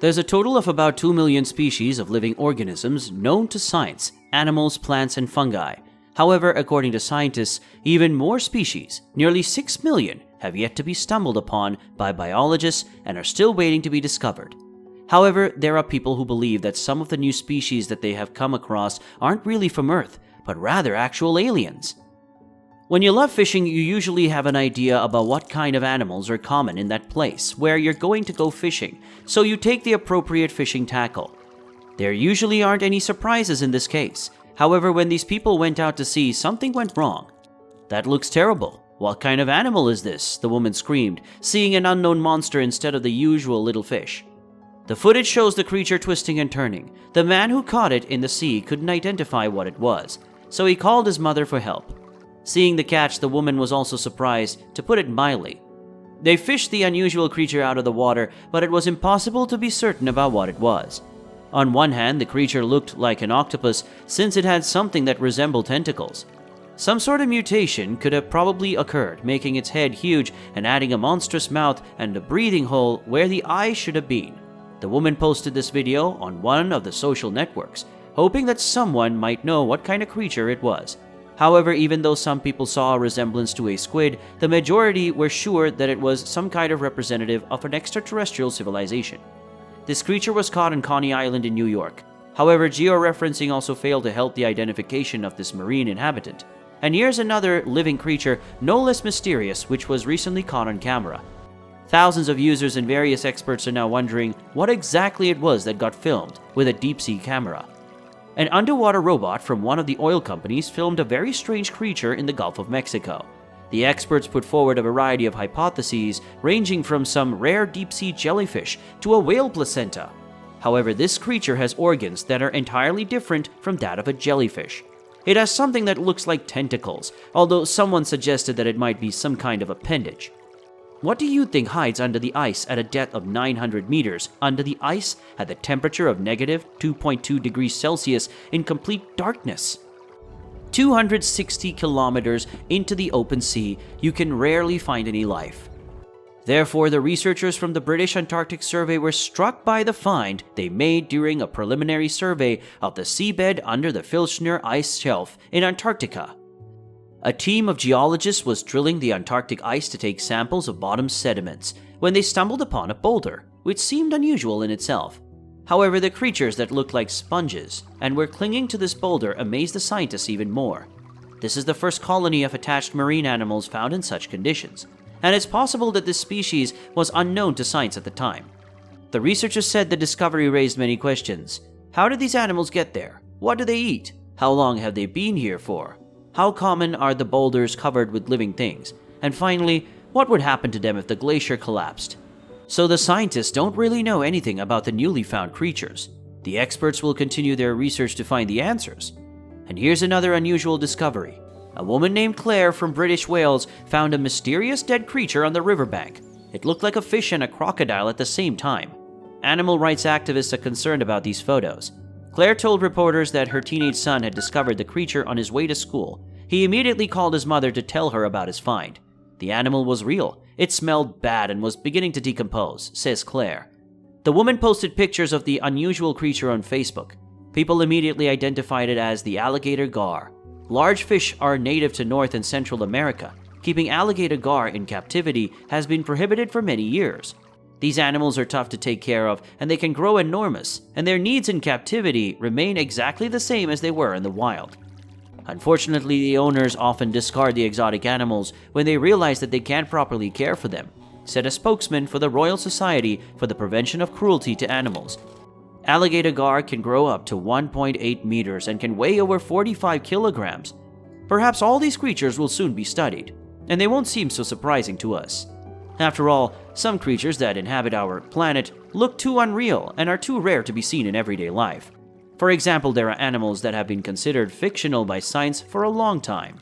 There's a total of about 2 million species of living organisms known to science: animals, plants, and fungi. However, according to scientists, even more species, nearly 6 million, have yet to be stumbled upon by biologists and are still waiting to be discovered. However, there are people who believe that some of the new species that they have come across aren't really from Earth, but rather actual aliens. When you love fishing, you usually have an idea about what kind of animals are common in that place where you're going to go fishing, so you take the appropriate fishing tackle. There usually aren't any surprises in this case. However, when these people went out to sea, something went wrong. "That looks terrible. What kind of animal is this?" the woman screamed, seeing an unknown monster instead of the usual little fish. The footage shows the creature twisting and turning. The man who caught it in the sea couldn't identify what it was, so he called his mother for help. Seeing the catch, the woman was also surprised, to put it mildly. They fished the unusual creature out of the water, but it was impossible to be certain about what it was. On one hand, the creature looked like an octopus since it had something that resembled tentacles. Some sort of mutation could have probably occurred, making its head huge and adding a monstrous mouth and a breathing hole where the eyes should have been. The woman posted this video on one of the social networks, hoping that someone might know what kind of creature it was. However, even though some people saw a resemblance to a squid, the majority were sure that it was some kind of representative of an extraterrestrial civilization. This creature was caught on Coney Island in New York. However, georeferencing also failed to help the identification of this marine inhabitant. And here's another living creature, no less mysterious, which was recently caught on camera. Thousands of users and various experts are now wondering what exactly it was that got filmed with a deep-sea camera. An underwater robot from one of the oil companies filmed a very strange creature in the Gulf of Mexico. The experts put forward a variety of hypotheses, ranging from some rare deep-sea jellyfish to a whale placenta. However, this creature has organs that are entirely different from that of a jellyfish. It has something that looks like tentacles, although someone suggested that it might be some kind of appendage. What do you think hides under the ice at a depth of 900 meters under the ice at the temperature of negative 2.2 degrees Celsius in complete darkness? 260 kilometers into the open sea, you can rarely find any life. Therefore, the researchers from the British Antarctic Survey were struck by the find they made during a preliminary survey of the seabed under the Filchner ice shelf in Antarctica. A team of geologists was drilling the Antarctic ice to take samples of bottom sediments when they stumbled upon a boulder, which seemed unusual in itself. However, the creatures that looked like sponges and were clinging to this boulder amazed the scientists even more. This is the first colony of attached marine animals found in such conditions, and it's possible that this species was unknown to science at the time. The researchers said the discovery raised many questions. How did these animals get there? What do they eat? How long have they been here for? How common are the boulders covered with living things? And finally, what would happen to them if the glacier collapsed? So the scientists don't really know anything about the newly found creatures. The experts will continue their research to find the answers. And here's another unusual discovery. A woman named Claire from British Wales found a mysterious dead creature on the riverbank. It looked like a fish and a crocodile at the same time. Animal rights activists are concerned about these photos. Claire told reporters that her teenage son had discovered the creature on his way to school. He immediately called his mother to tell her about his find. The animal was real. It smelled bad and was beginning to decompose, says Claire. The woman posted pictures of the unusual creature on Facebook. People immediately identified it as the alligator gar. Large fish are native to North and Central America. Keeping alligator gar in captivity has been prohibited for many years. These animals are tough to take care of, and they can grow enormous, and their needs in captivity remain exactly the same as they were in the wild. Unfortunately, the owners often discard the exotic animals when they realize that they can't properly care for them, said a spokesman for the Royal Society for the Prevention of Cruelty to Animals. Alligator gar can grow up to 1.8 meters and can weigh over 45 kilograms. Perhaps all these creatures will soon be studied, and they won't seem so surprising to us. After all, some creatures that inhabit our planet look too unreal and are too rare to be seen in everyday life. For example, there are animals that have been considered fictional by science for a long time.